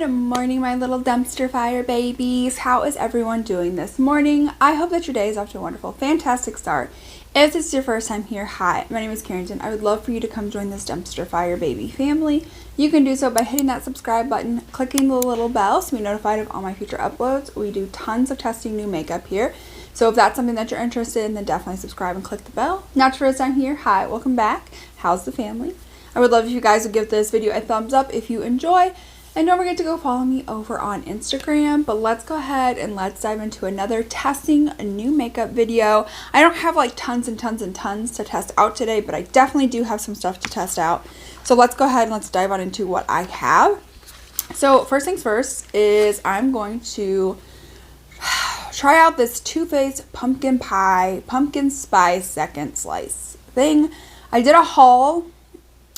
Good morning, my little dumpster fire babies. How is everyone doing this morning? I hope that your day is off to a wonderful, fantastic start. If this is your first time here, hi, my name is Carrington. I would love for you to come join this dumpster fire baby family. You can do so by hitting that subscribe button, clicking the little bell so you're notified of all my future uploads. We do tons of testing new makeup here. So if that's something that you're interested in, then definitely subscribe and click the bell. Not your first time here, hi, welcome back. How's the family? I would love if you guys would give this video a thumbs up if you enjoy. And don't forget to go follow me over on Instagram. But let's go ahead and let's dive into another testing a new makeup video. I don't have like tons and tons and tons to test out today, but I definitely do have some stuff to test out. So let's go ahead and let's dive on into what I have. So first things first is I'm going to try out this Too Faced pumpkin pie, pumpkin spice second slice thing. I did a haul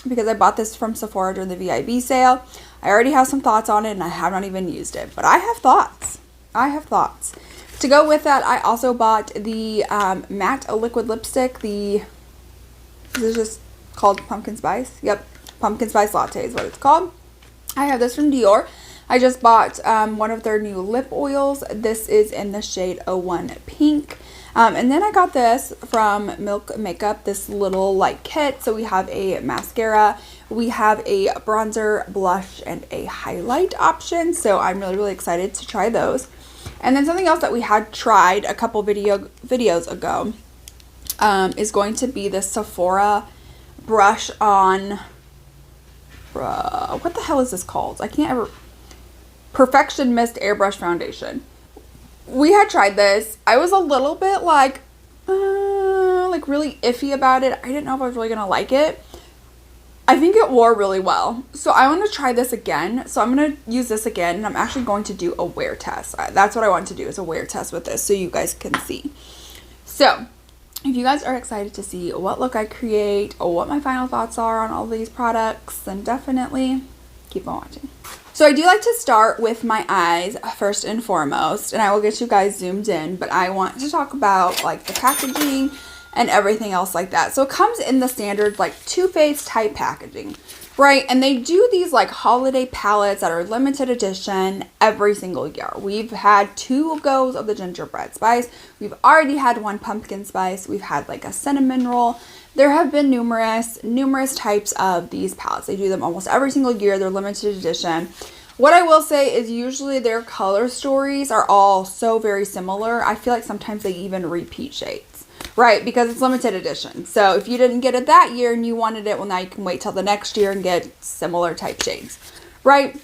because I bought this from Sephora during the VIB sale. I already have some thoughts on it and I have not even used it, but I have thoughts. To go with that, I also bought the matte liquid lipstick. This is just called Pumpkin Spice. Yep, Pumpkin Spice Latte is what it's called. I have this from Dior. I just bought one of their new lip oils. This is in the shade 01 Pink. And then I got this from Milk Makeup, this little like kit. So we have a mascara, we have a bronzer, blush, and a highlight option. So I'm really excited to try those. And then something else that we had tried a couple videos ago is going to be the Sephora brush on, what the hell is this called? I can't ever, Perfection Mist Airbrush Foundation. We had tried this. I was a little bit like really iffy about it. I didn't know if I was really gonna like it. I think it wore really well. So I want to try this again. So I'm going to use this again, and I'm actually going to do a wear test. That's what I want to do, is a wear test with this so you guys can see. So if you guys are excited to see what look I create or what my final thoughts are on all these products, then definitely keep on watching. So I do like to start with my eyes first and foremost, and I will get you guys zoomed in, but I want to talk about like the packaging and everything else like that. So it comes in the standard like Too Faced type packaging, right? And they do these like holiday palettes that are limited edition every single year. We've had 2 goes of the gingerbread spice. We've already had 1 pumpkin spice. We've had like a cinnamon roll. There have been numerous types of these palettes. They do them almost every single year. They're limited edition. What I will say is usually their color stories are all so very similar. I feel like sometimes they even repeat shades, right? Because it's limited edition. So if you didn't get it that year and you wanted it, well, now you can wait till the next year and get similar type shades, right?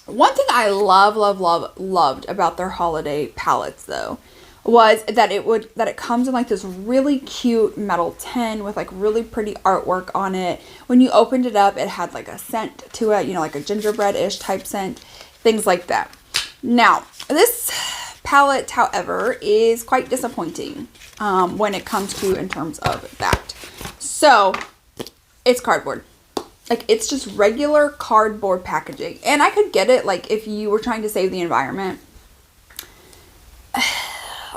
One thing I loved about their holiday palettes though was that it comes in like this really cute metal tin with like really pretty artwork on it. When you opened it up, it had like a scent to it, you know, like a gingerbread-ish type scent, things like that. Now, this palette, however, is quite disappointing when it comes to in terms of that. So, it's cardboard. Like, it's just regular cardboard packaging. And I could get it, like, if you were trying to save the environment.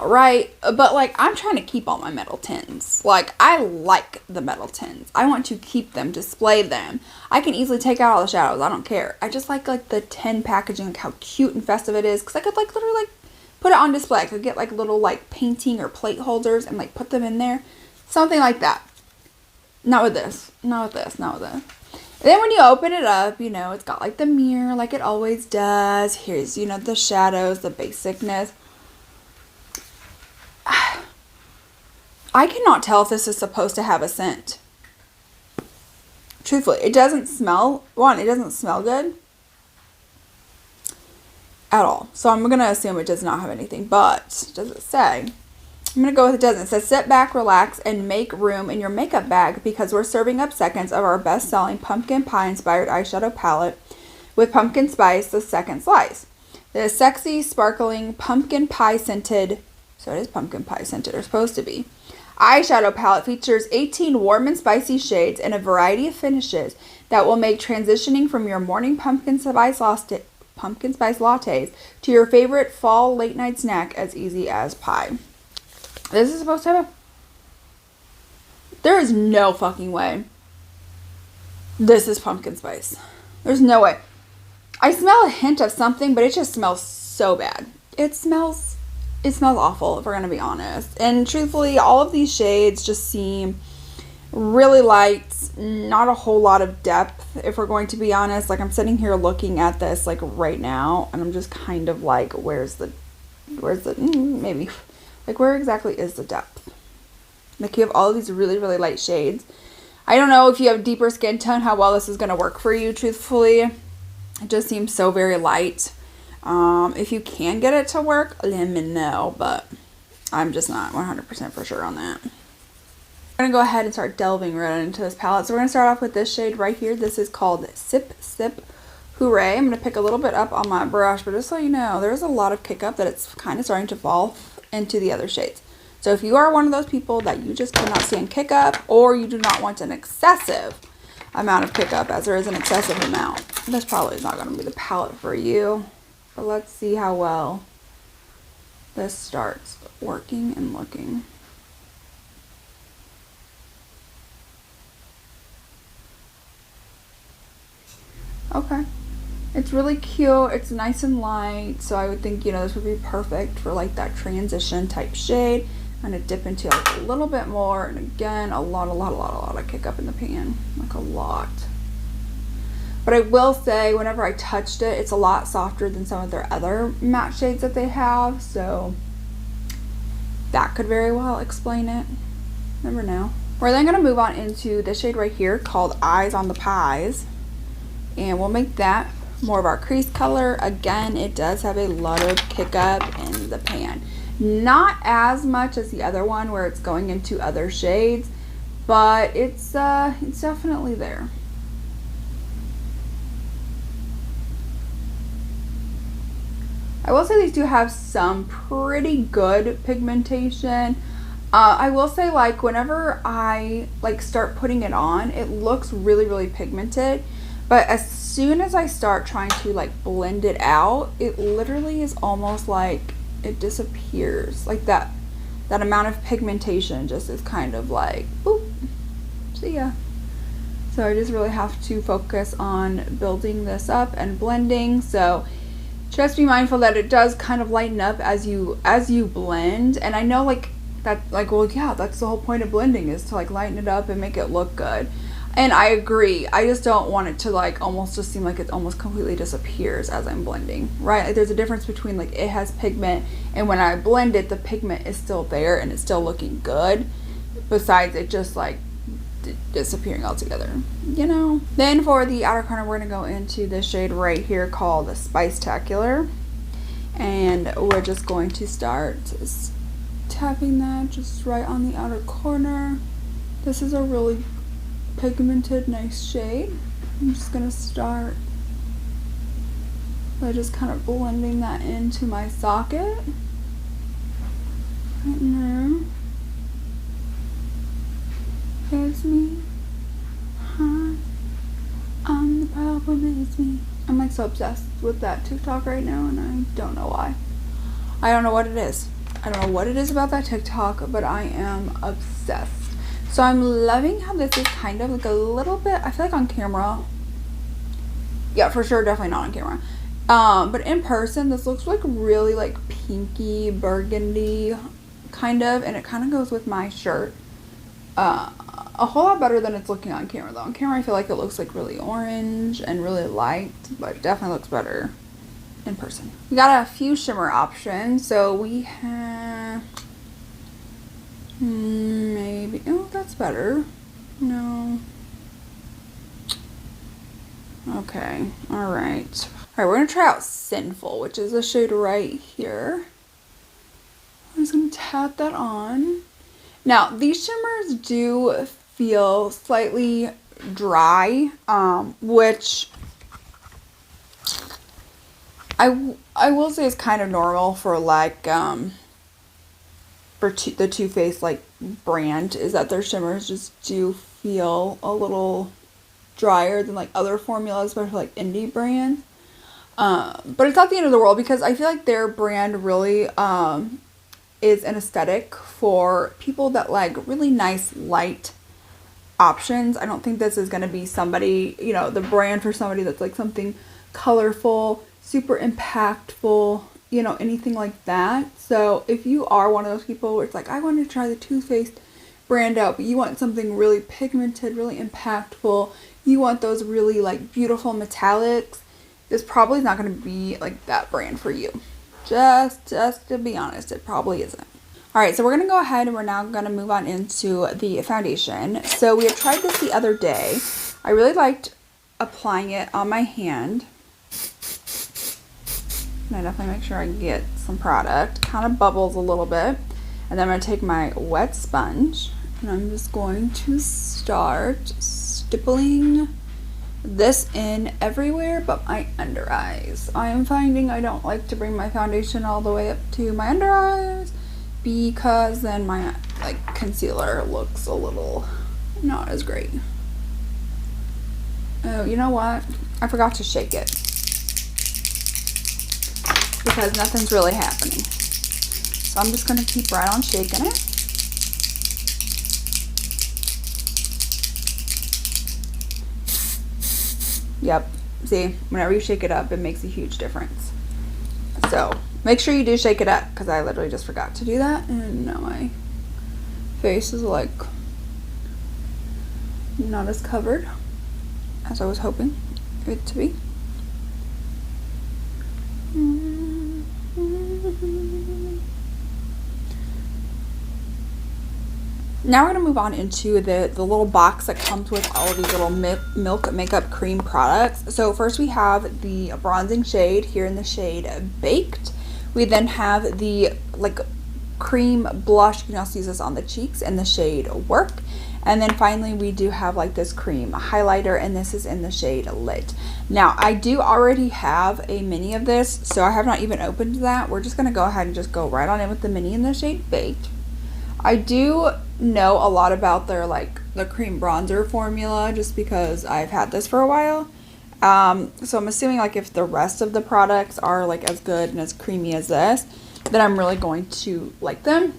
Right, but like I'm trying to keep all my metal tins. Like, I like the metal tins. I want to keep them, display them. I can easily take out all the shadows. I don't care. I just like the tin packaging, like how cute and festive it is, because I could like literally like put it on display. I could get like little like painting or plate holders and like put them in there, something like that. Not with this. Not with this. Not with this. And then when you open it up, you know, it's got like the mirror like it always does. Here's, you know, the shadows, the basicness. I cannot tell if this is supposed to have a scent. Truthfully, it doesn't smell, it doesn't smell good at all. So I'm going to assume it does not have anything, but does it say? I'm going to go with it doesn't. It says sit back, relax, and make room in your makeup bag because we're serving up seconds of our best-selling pumpkin pie inspired eyeshadow palette with pumpkin spice, the second slice. The sexy, sparkling pumpkin pie scented, so it is pumpkin pie scented, or supposed to be, eyeshadow palette features 18 warm and spicy shades and a variety of finishes that will make transitioning from your morning pumpkin spice lattes to your favorite fall late night snack as easy as pie. This is supposed to have there is no fucking way this is pumpkin spice. There's no way. I smell a hint of something, but it just smells so bad. It smells awful, if we're going to be honest. And truthfully, all of these shades just seem really light, not a whole lot of depth, if we're going to be honest. Like, I'm sitting here looking at this like right now, and I'm just kind of like, where's the maybe, like, where exactly is the depth? Like, you have all of these really, really light shades. I don't know if you have deeper skin tone, how well this is going to work for you, truthfully. It just seems so very light. If you can get it to work, let me know, but I'm just not 100% for sure on that. I'm going to go ahead and start delving right into this palette. So we're going to start off with this shade right here. This is called Sip Sip Hooray. I'm going to pick a little bit up on my brush, but just so you know, there's a lot of kick up that it's kind of starting to fall into the other shades. So if you are one of those people that you just cannot stand kick up, or you do not want an excessive amount of kick up, as there is an excessive amount, this probably is not going to be the palette for you. But let's see how well this starts working and looking. Okay. It's really cute. It's nice and light. So I would think, you know, this would be perfect for like that transition type shade. I'm going to dip into like a little bit more. And again, a lot of kick up in the pan. Like a lot. But I will say, whenever I touched it, it's a lot softer than some of their other matte shades that they have. So that could very well explain it. Never know. We're then going to move on into this shade right here called Eyes on the Pies. And we'll make that more of our crease color. Again, it does have a lot of kick up in the pan. Not as much as the other one where it's going into other shades, but it's definitely there. I will say these do have some pretty good pigmentation. I will say, like, whenever I like start putting it on, it looks really, really pigmented. But as soon as I start trying to like blend it out, it literally is almost like it disappears. Like that amount of pigmentation just is kind of like, boop, see ya. So I just really have to focus on building this up and blending. So just be mindful that it does kind of lighten up as you blend. And I know like that, like, well, yeah, that's the whole point of blending, is to like lighten it up and make it look good. And I agree. I just don't want it to like almost just seem like it almost completely disappears as I'm blending, right? Like, there's a difference between like it has pigment and when I blend it, the pigment is still there and it's still looking good, besides it just like disappearing altogether, you know? Then for the outer corner, we're gonna go into this shade right here called the Spice-tacular, and we're just going to start tapping that just right on the outer corner. This is a really pigmented, nice shade. I'm just gonna start by just kind of blending that into my socket right there. It's me, huh? I'm the problem, it's me. I'm like so obsessed with that TikTok right now, and I don't know why. I don't know what it is. I don't know what it is about that TikTok, but I am obsessed. So I'm loving how this is kind of like a little bit, I feel like on camera, yeah, for sure, definitely not on camera. But in person, this looks like really like pinky burgundy kind of, and it kind of goes with my shirt. A whole lot better than it's looking on camera though. On camera, I feel like it looks like really orange and really light, but it definitely looks better in person. We got a few shimmer options. So we have maybe, oh, that's better. No. Okay, all right. All right, we're gonna try out Sinful, which is a shade right here. I'm just gonna tap that on. Now, these shimmers do feel slightly dry, which I will say is kind of normal for like for the Too Faced like brand, is that their shimmers just do feel a little drier than like other formulas, especially like indie brands. But it's not the end of the world, because I feel like their brand really is an aesthetic for people that like really nice light options. I don't think this is going to be somebody, you know, the brand for somebody that's like something colorful, super impactful, you know, anything like that. So if you are one of those people where it's like, I want to try the Too Faced brand out, but you want something really pigmented, really impactful, you want those really like beautiful metallics, this probably is not going to be like that brand for you. Just to be honest, it probably isn't. All right, so we're going to go ahead and we're now going to move on into the foundation. So we had tried this the other day. I really liked applying it on my hand. And I definitely make sure I get some product. Kind of bubbles a little bit. And then I'm going to take my wet sponge and I'm just going to start stippling this in everywhere but my under eyes. I am finding I don't like to bring my foundation all the way up to my under eyes because then my like concealer looks a little not as great. Oh, you know what? I forgot to shake it because nothing's really happening. So I'm just going to keep right on shaking it. Yep. See, whenever you shake it up, it makes a huge difference. So make sure you do shake it up because I literally just forgot to do that. And now my face is like not as covered as I was hoping it to be. Now we're going to move on into the little box that comes with all of these little milk makeup cream products. So first we have the bronzing shade here in the shade Baked. We then have the like cream blush. You can also use this on the cheeks in the shade Work. And then finally we do have like this cream highlighter, and this is in the shade Lit. Now I do already have a mini of this, so I have not even opened that. We're just going to go ahead and just go right on in with the mini in the shade Baked. I do know a lot about their like the cream bronzer formula just because I've had this for a while. So I'm assuming like if the rest of the products are like as good and as creamy as this, then I'm really going to like them.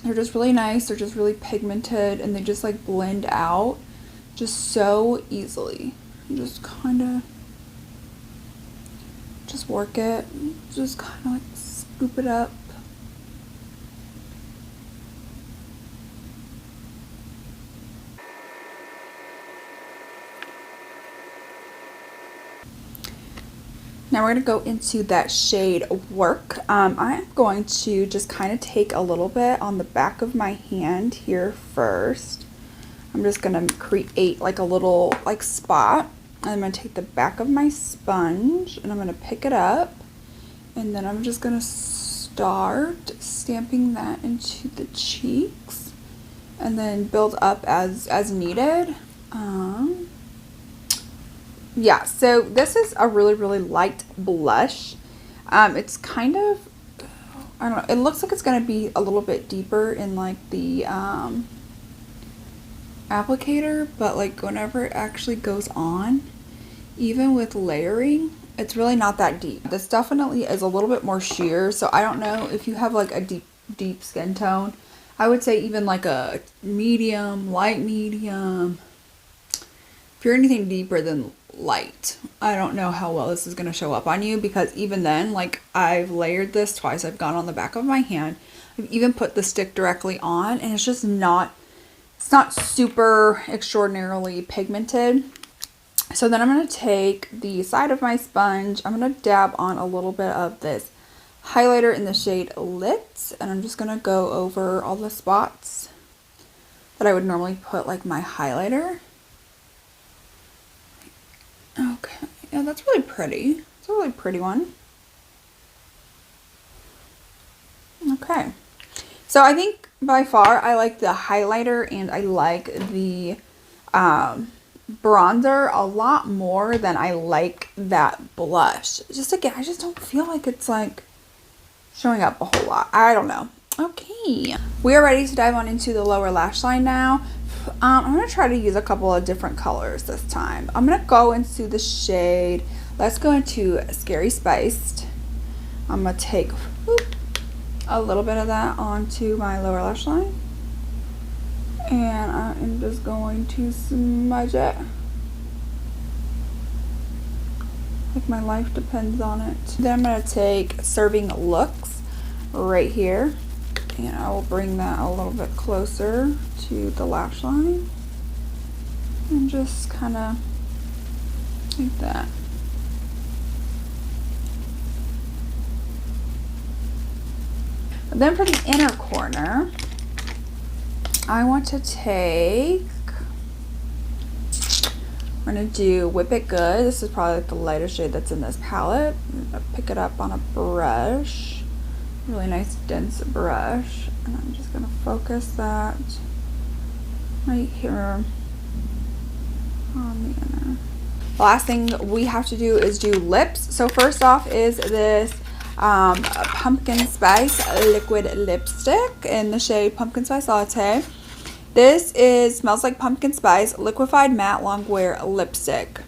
They're just really nice. They're just really pigmented and they just like blend out just so easily. You just kind of just work it, just kind of like scoop it up. Now we're going to go into that shade Work. I'm going to just kind of take a little bit on the back of my hand here first. I'm just going to create like a little like spot. And I'm going to take the back of my sponge and I'm going to pick it up. And then I'm just going to start stamping that into the cheeks. And then build up as needed. Yeah, so this is a really, really light blush. It's kind of, I don't know, it looks like it's going to be a little bit deeper in like the applicator, but like whenever it actually goes on, even with layering, it's really not that deep. This definitely is a little bit more sheer, so I don't know if you have like a deep skin tone. I would say even like a medium, light medium. If you're anything deeper than light, I don't know how well this is going to show up on you, because even then, like, I've layered this twice. I've gone on the back of my hand. I've even put the stick directly on, and it's just not, it's not super extraordinarily pigmented. So then I'm going to take the side of my sponge. I'm going to dab on a little bit of this highlighter in the shade Lit, and I'm just going to go over all the spots that I would normally put like my highlighter. Okay, yeah, that's really pretty. It's a really pretty one. Okay, so I think by far I like the highlighter and I like the bronzer a lot more than I like that blush. Just again, I just don't feel like it's like showing up a whole lot. I don't know. Okay, we are ready to dive on into the lower lash line now. I'm going to try to use a couple of different colors this time. I'm going to go into the shade, let's go into Scary Spiced. I'm going to take a little bit of that onto my lower lash line. And I am just going to smudge it. like my life depends on it. Then I'm going to take Serving Looks right here, and I will bring that a little bit closer to the lash line and just kind of like that. And then for the inner corner, I want to take, we're going to do Whip It Good. This is probably like the lightest shade that's in this palette. I'm going to pick it up on a brush, really nice dense brush, and I'm just going to focus that right here on the inner. The last thing we have to do is do lips. So first off is this Pumpkin Spice liquid lipstick in the shade Pumpkin Spice Latte. This smells like pumpkin spice liquefied matte longwear lipstick.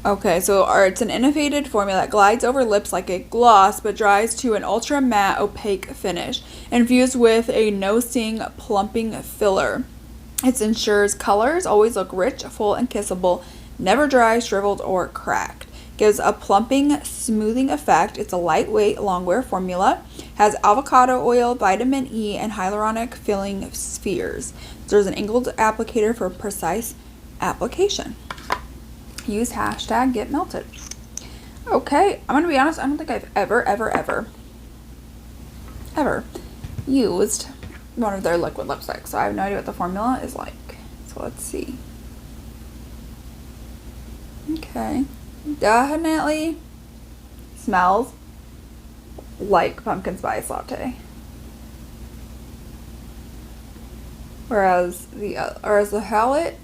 Okay, so it's an innovative formula that glides over lips like a gloss but dries to an ultra matte opaque finish, infused with a no-sting plumping filler. It ensures colors always look rich, full, and kissable, never dry, shriveled, or cracked. Gives a plumping, smoothing effect. It's a lightweight longwear formula. Has avocado oil, vitamin E, and hyaluronic filling spheres. There's an angled applicator for precise application. Use hashtag get melted. Okay, I'm gonna be honest, I don't think I've ever used one of their liquid lipsticks, so I have no idea what the formula is like. So let's see. Okay, definitely smells like pumpkin spice latte, whereas the palette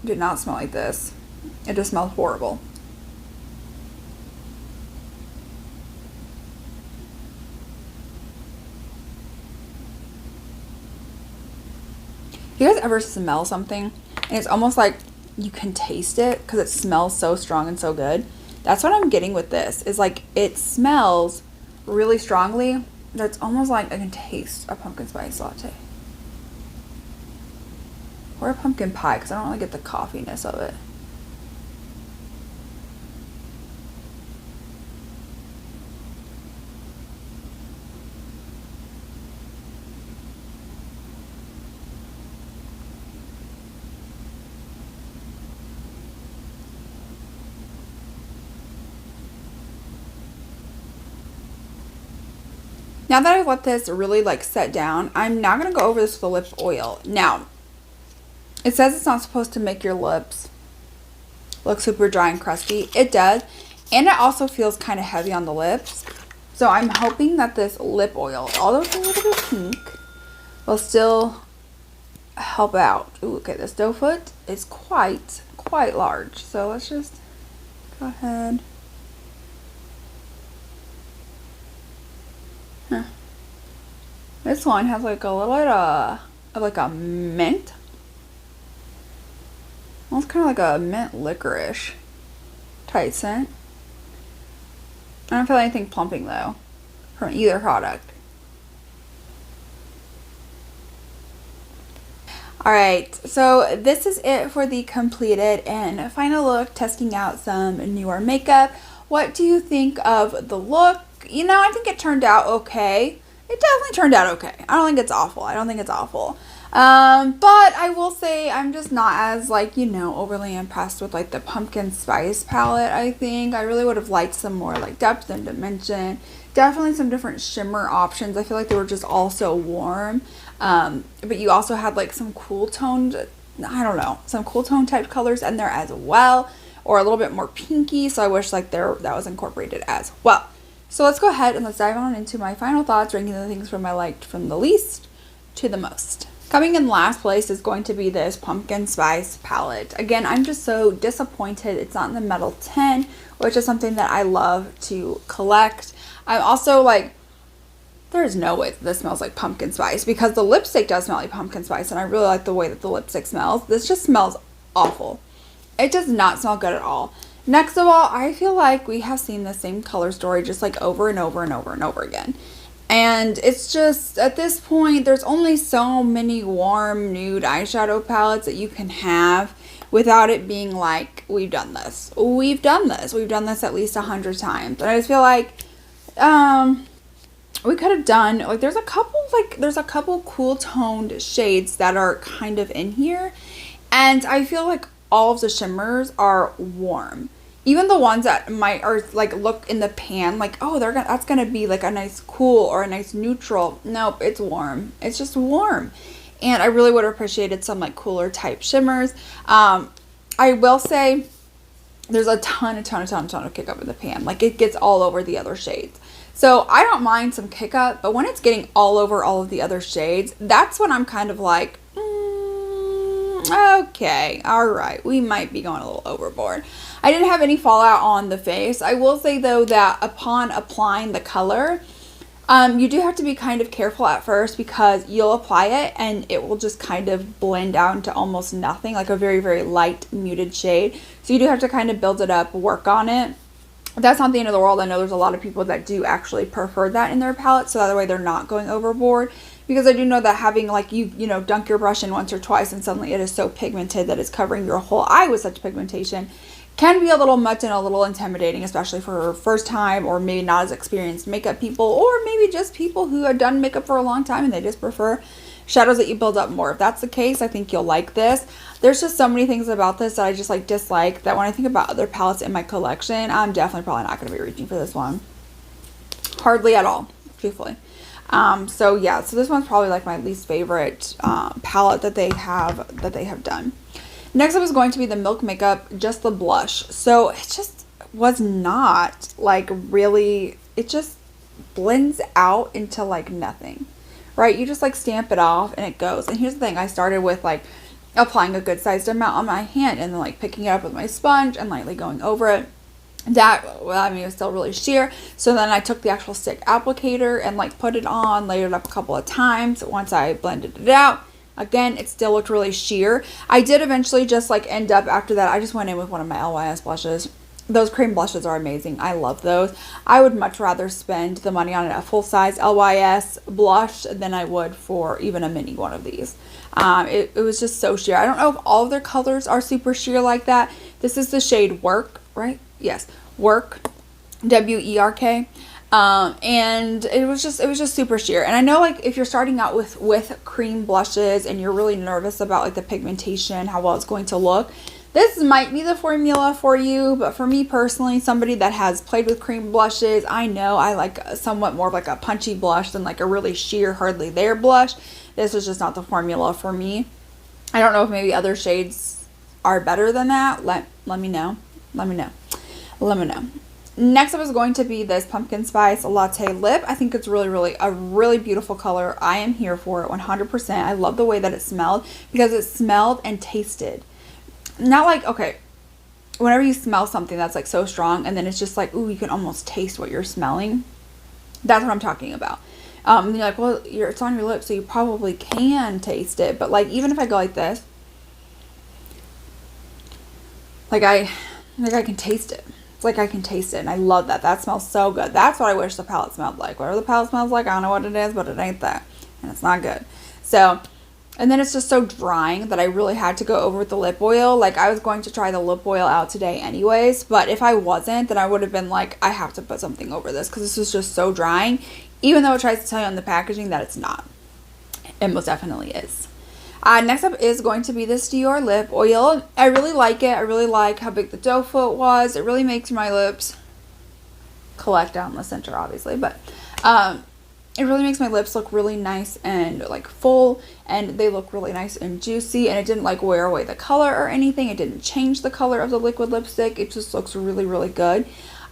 did not smell like this. It just smells horrible. You guys ever smell something and it's almost like you can taste it because it smells so strong and so good? That's what I'm getting with this, is like it smells really strongly. That's almost like I can taste a pumpkin spice latte or a pumpkin pie, because I don't really get the coffeeness of it. Now that I've let this really like set down, I'm now going to go over this with the lip oil. Now, it says it's not supposed to make your lips look super dry and crusty. It does. And it also feels kind of heavy on the lips. So I'm hoping that this lip oil, although it's a little bit pink, will still help out. Ooh, okay, this doe foot is quite large. So let's just go ahead. Huh. This one has like a little bit of like a mint. Almost kind of like a mint licorice type scent. I don't feel anything plumping though from either product. Alright, so this is it for the completed and final look, testing out some newer makeup. What do you think of the look? You know, I think it turned out okay. It definitely turned out okay. I don't think it's awful. But I will say I'm just not as like, you know, overly impressed with like the pumpkin spice palette. I think I really would have liked some more like depth and dimension. Definitely some different shimmer options. I feel like they were just all so warm. But you also had like some cool toned, I don't know, some cool tone type colors in there as well, or a little bit more pinky. So I wish like that was incorporated as well. So let's go ahead and let's dive on into my final thoughts, ranking the things from I liked from the least to the most. Coming in last place is going to be this pumpkin spice palette. Again, I'm just so disappointed it's not in the metal 10, which is something that I love to collect. I'm also like, there's no way that this smells like pumpkin spice, because the lipstick does smell like pumpkin spice and I really like the way that the lipstick smells. This just smells awful. It does not smell good at all. Next of all, I feel like we have seen the same color story just like over and over and over and over again. And it's just, at this point, there's only so many warm nude eyeshadow palettes that you can have without it being like, we've done this. We've done this. We've done this at least 100 times. And I just feel like we could have done, like, there's a couple cool toned shades that are kind of in here. And I feel like all of the shimmers are warm. Even the ones that like look in the pan like, oh, that's gonna be like a nice cool or a nice neutral. Nope, it's warm. It's just warm. And I really would have appreciated some like cooler type shimmers. I will say there's a ton of kick up in the pan. Like, it gets all over the other shades. So I don't mind some kick up, but when it's getting all over all of the other shades, that's when I'm kind of like, okay, all right, we might be going a little overboard. I didn't have any fallout on the face. I will say though that upon applying the color, you do have to be kind of careful at first, because you'll apply it and it will just kind of blend out into almost nothing, like a very, very light muted shade. So you do have to kind of build it up, work on it. That's not the end of the world. I know there's a lot of people that do actually prefer that in their palette, so that way they're not going overboard. Because I do know that having like you know, dunk your brush in once or twice and suddenly it is so pigmented that it's covering your whole eye with such pigmentation can be a little much and a little intimidating, especially for first time or maybe not as experienced makeup people, or maybe just people who have done makeup for a long time and they just prefer shadows that you build up more. If that's the case, I think you'll like this. There's just so many things about this that I just like dislike, that when I think about other palettes in my collection, I'm definitely probably not going to be reaching for this one. Hardly at all, truthfully. So yeah, so this one's probably like my least favorite palette that they have done. Next up is going to be the Milk Makeup Just the Blush. So it just was not like really, it just blends out into like nothing, right? You just like stamp it off and it goes. And here's the thing, I started with like applying a good sized amount on my hand and then like picking it up with my sponge and lightly going over it. That, well, I mean, it was still really sheer. So then I took the actual stick applicator and like put it on, laid it up a couple of times. Once I blended it out, again, it still looked really sheer. I did eventually just like end up after that, I just went in with one of my LYS blushes. Those cream blushes are amazing. I love those. I would much rather spend the money on a full-size LYS blush than I would for even a mini one of these. It was just so sheer. I don't know if all of their colors are super sheer like that. This is the shade Work, right? Yes, Work, W-E-R-K. And it was just super sheer. And I know like if you're starting out with cream blushes and you're really nervous about like the pigmentation, how well it's going to look, this might be the formula for you. But for me personally, somebody that has played with cream blushes, I know I like somewhat more of like a punchy blush than like a really sheer, hardly there blush. This is just not the formula for me. I don't know if maybe other shades are better than that. Let me know. Let me know. Next up is going to be this Pumpkin Spice Latte Lip. I think it's a really beautiful color. I am here for it 100%. I love the way that it smelled, because it smelled and tasted. Not like, okay, whenever you smell something that's like so strong and then it's just like, ooh, you can almost taste what you're smelling. That's what I'm talking about. And you're like, well, it's on your lips, so you probably can taste it. But like, even if I go like this, like I can taste it. It's like I can taste it, and I love that. That smells so good. That's what I wish the palette smelled like. Whatever the palette smells like, I don't know what it is, but it ain't that. And it's not good. So, and then it's just so drying that I really had to go over with the lip oil. Like, I was going to try the lip oil out today anyways, but if I wasn't, then I would have been like, I have to put something over this, because this is just so drying. Even though it tries to tell you on the packaging that it's not. It most definitely is. Next up is going to be this Dior Lip Oil. I really like it. I really like how big the doe foot was. It really makes my lips collect down the center, obviously. But it really makes my lips look really nice and like full. And they look really nice and juicy. And it didn't like wear away the color or anything. It didn't change the color of the liquid lipstick. It just looks really, really good.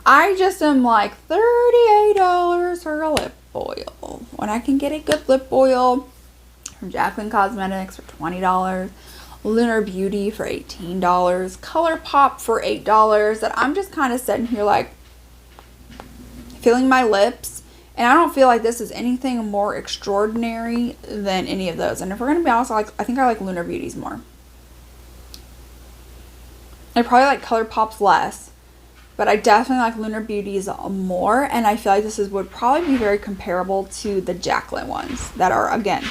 I just am like $38 for a lip oil. When I can get a good lip oil from Jaclyn Cosmetics for $20, Lunar Beauty for $18, ColourPop for $8, that I'm just kind of sitting here like feeling my lips, and I don't feel like this is anything more extraordinary than any of those. And if we're going to be honest, I think I like Lunar Beauty's more. I probably like ColourPop's less, but I definitely like Lunar Beauty's more, and I feel like this would probably be very comparable to the Jaclyn ones that are, again,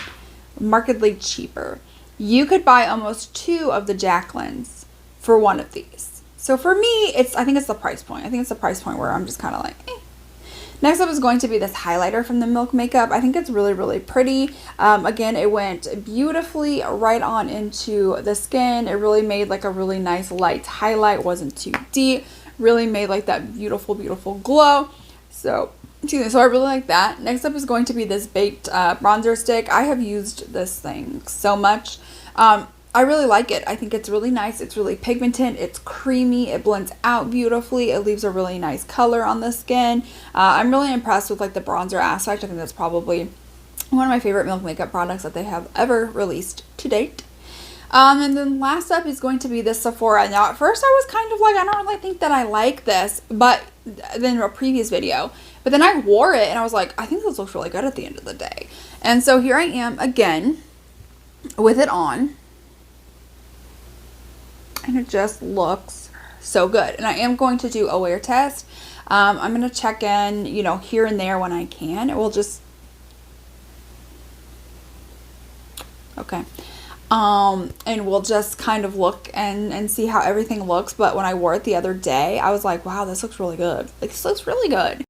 markedly cheaper. You could buy almost 2 of the Jaclyns for one of these. So for me, I think it's the price point. I think it's the price point where I'm just kind of like, eh. Next up is going to be this highlighter from the Milk Makeup. I think it's really, really pretty. Again, it went beautifully right on into the skin. It really made like a really nice light highlight. Wasn't too deep. Really made like that beautiful, beautiful glow. So I really like that. Next up is going to be this baked bronzer stick. I have used this thing so much. I really like it. I think it's really nice. It's really pigmented. It's creamy. It blends out beautifully. It leaves a really nice color on the skin. I'm really impressed with like the bronzer aspect. I think that's probably one of my favorite Milk Makeup products that they have ever released to date. And then last up is going to be this Sephora. Now at first I was kind of like, I don't really think that I like this, but then a previous video. But then I wore it and I was like, I think this looks really good at the end of the day. And so here I am again with it on. And it just looks so good. And I am going to do a wear test. I'm going to check in, you know, here and there when I can. It will just... Okay. And we'll just kind of look and see how everything looks. But when I wore it the other day, I was like, wow, this looks really good. Like, this looks really good.